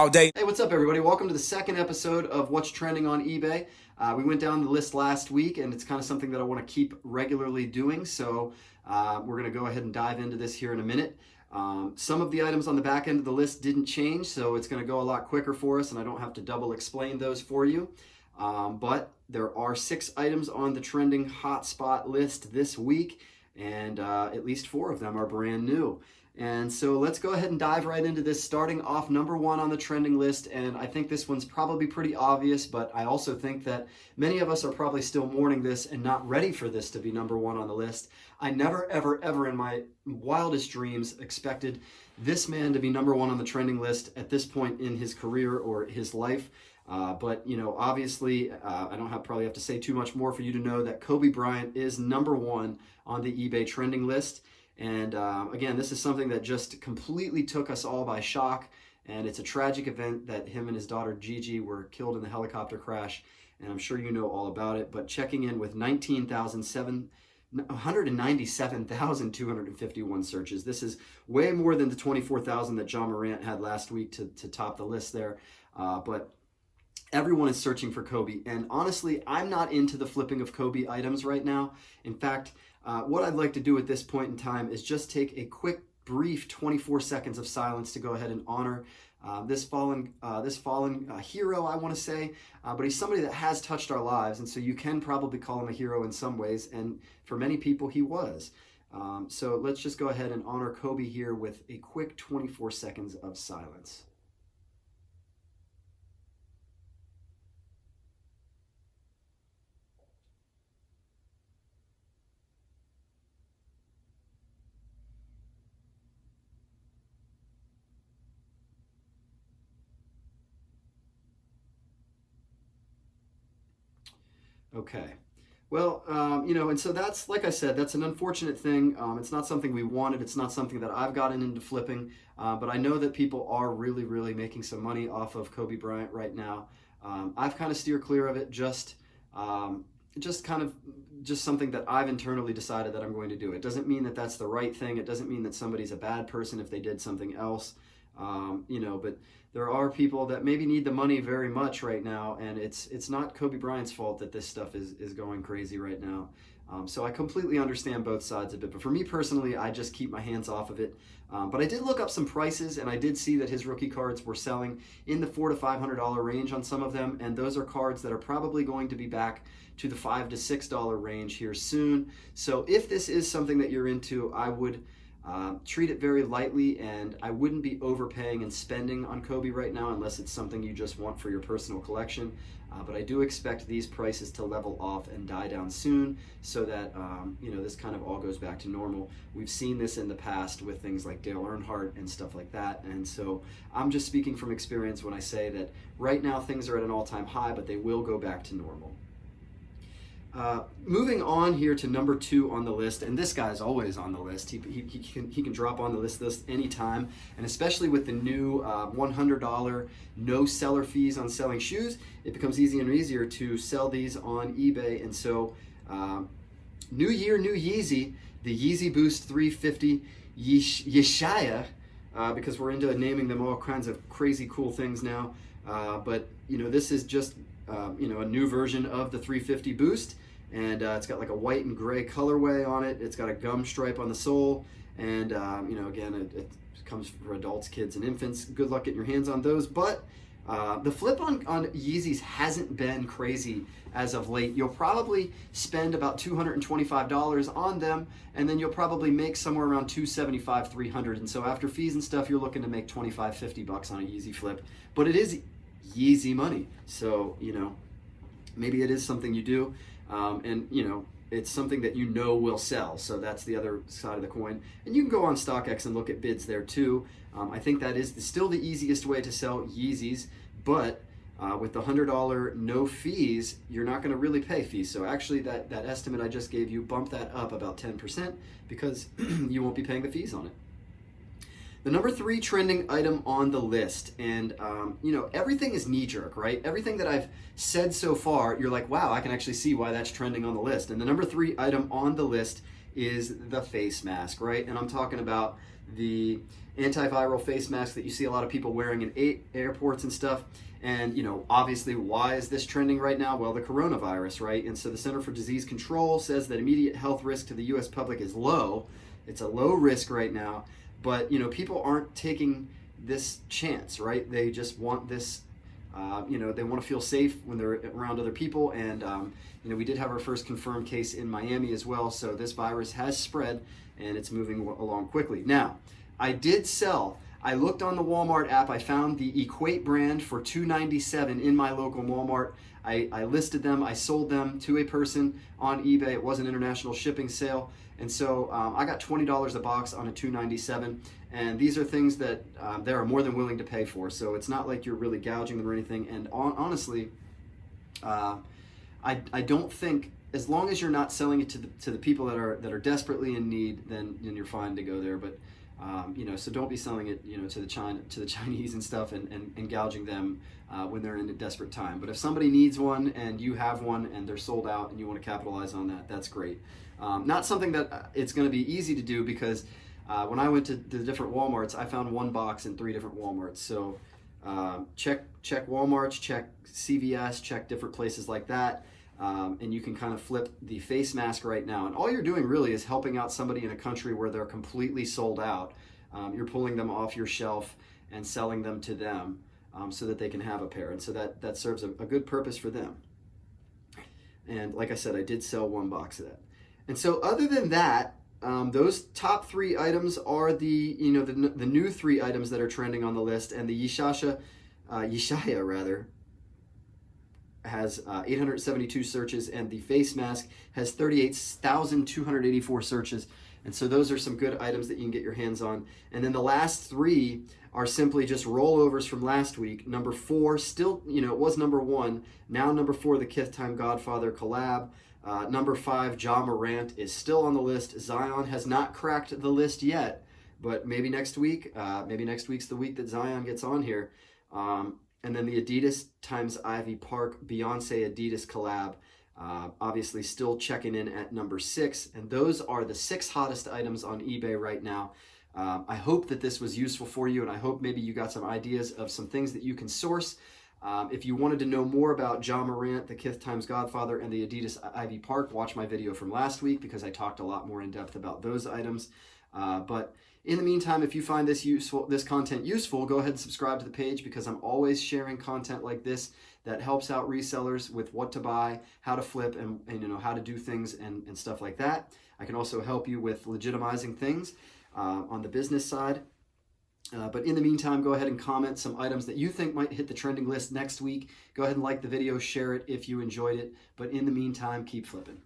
all day. Hey, what's up, everybody? Welcome to the second episode of What's Trending on eBay. We went down the list last week, and it's kind of something that I want to keep regularly doing, so we're going to go ahead and dive into this here in a minute. Some of the items on the back end of the list didn't change, so it's going to go a lot quicker for us, and I don't have to double explain those for you. But there are 6 items on the trending hotspot list this week, and at least 4 of them are brand new. And so let's go ahead and dive right into this, starting off number 1 on the trending list. And I think this one's probably pretty obvious, but I also think that many of us are probably still mourning this and not ready for this to be number 1 on the list. I never, ever, ever in my wildest dreams expected this man to be number 1 on the trending list at this point in his career or his life. But, you know, obviously, I don't probably have to say too much more for you to know that Kobe Bryant is number 1 on the eBay trending list. And again, this is something that just completely took us all by shock. And it's a tragic event that him and his daughter Yeezy were killed in the helicopter crash. And I'm sure you know all about it. But checking in with 197,251 searches. This is way more than the 24,000 that John Morant had last week to top the list there. But everyone is searching for Kobe. And honestly, I'm not into the flipping of Kobe items right now. In fact, what I'd like to do at this point in time is just take a quick, brief 24 seconds of silence to go ahead and honor this fallen hero, I want to say. But he's somebody that has touched our lives, and so you can probably call him a hero in some ways, and for many people he was. So let's just go ahead and honor Kobe here with a quick 24 seconds of silence. Okay. Well, you know, and so that's, like I said, that's an unfortunate thing. It's not something we wanted. It's not something that I've gotten into flipping. But I know that people are really, really making some money off of Kobe Bryant right now. I've kind of steered clear of it, just something that I've internally decided that I'm going to do. It doesn't mean that that's the right thing. It doesn't mean that somebody's a bad person if they did something else. You know, but there are people that maybe need the money very much right now, and it's not Kobe Bryant's fault that this stuff is going crazy right now. So I completely understand both sides of it, but for me personally, I just keep my hands off of it. But I did look up some prices, and I did see that his rookie cards were selling in the $400 to $500 range on some of them, and those are cards that are probably going to be back to the $5 to $6 range here soon. So if this is something that you're into, I would treat it very lightly, and I wouldn't be overpaying and spending on Kobe right now unless it's something you just want for your personal collection. But I do expect these prices to level off and die down soon, so that you know, this kind of all goes back to normal. We've seen this in the past with things like Dale Earnhardt and stuff like that, and so I'm just speaking from experience when I say that right now things are at an all-time high, but they will go back to normal. Moving on here to number 2 on the list, and this guy's always on the list. He can drop on the list anytime, and especially with the new $100 no seller fees on selling shoes, it becomes easier and easier to sell these on eBay. And so, new year, new Yeezy, the Yeezy Boost 350 Yeshaya, because we're into naming them all kinds of crazy cool things now. But you know, this is just you know, a new version of the 350 Boost. And it's got like a white and gray colorway on it. It's got a gum stripe on the sole. And, you know, again, it comes for adults, kids, and infants. Good luck getting your hands on those. But the flip on Yeezys hasn't been crazy as of late. You'll probably spend about $225 on them, and then you'll probably make somewhere around $275, $300. And so after fees and stuff, you're looking to make $25, $50 on a Yeezy flip. But it is Yeezy money. So, you know, maybe it is something you do. And you know, it's something that you know will sell. So that's the other side of the coin. And you can go on StockX and look at bids there too. I think that is still the easiest way to sell Yeezys, but with the $100 no fees, you're not going to really pay fees. So actually that estimate I just gave you, bump that up about 10% because you won't be paying the fees on it. The number 3 trending item on the list, and you know, everything is knee-jerk, right? Everything that I've said so far, you're like, wow, I can actually see why that's trending on the list. And the number 3 item on the list is the face mask, right? And I'm talking about the antiviral face mask that you see a lot of people wearing in airports and stuff. And, you know, obviously, why is this trending right now? Well, the coronavirus, right? And so the Center for Disease Control says that immediate health risk to the U.S. public is low. It's a low risk right now. But, you know, people aren't taking this chance, right? They just want this, you know, they want to feel safe when they're around other people. And, you know, we did have our first confirmed case in Miami as well. So this virus has spread and it's moving along quickly. Now, I looked on the Walmart app. I found the Equate brand for $2.97 in my local Walmart. I listed them. I sold them to a person on eBay. It was an international shipping sale. And so I got $20 a box on a $2.97. And these are things that they are more than willing to pay for. So it's not like you're really gouging them or anything. And honestly, I don't think, as long as you're not selling it to the people that are desperately in need, then you're fine to go there. But you know, so don't be selling it, you know, to the Chinese and stuff and gouging them when they're in a desperate time. But if somebody needs one and you have one and they're sold out and you want to capitalize on that, that's great. Not something that it's going to be easy to do, because when I went to the different Walmarts, I found one box in 3 different Walmarts. So check Walmarts, check CVS, check different places like that. And you can kind of flip the face mask right now. And all you're doing really is helping out somebody in a country where they're completely sold out. You're pulling them off your shelf and selling them to them so that they can have a pair. And so that serves a good purpose for them. And like I said, I did sell 1 box of that. And so other than that, those top 3 items are the new 3 items that are trending on the list. And the Yeshaya has 872 searches, and the face mask has 38,284 searches. And so those are some good items that you can get your hands on. And then the last 3 are simply just rollovers from last week. Number 4, still, you know, it was number 1. Now number 4, the Kith Time Godfather collab. Number 5, Ja Morant is still on the list. Zion has not cracked the list yet, but maybe next week. Maybe next week's the week that Zion gets on here. And then the Adidas times Ivy Park Beyonce Adidas collab, obviously still checking in at number 6. And those are the 6 hottest items on eBay right now. I hope that this was useful for you, and I hope maybe you got some ideas of some things that you can source. If you wanted to know more about Ja Morant, the Kith Times Godfather, and the Adidas Ivy Park, watch my video from last week, because I talked a lot more in depth about those items. But in the meantime, if you find this content useful, go ahead and subscribe to the page, because I'm always sharing content like this that helps out resellers with what to buy, how to flip, and you know, how to do things and stuff like that. I can also help you with legitimizing things on the business side. But in the meantime, go ahead and comment some items that you think might hit the trending list next week. Go ahead and like the video, share it if you enjoyed it. But in the meantime, keep flipping.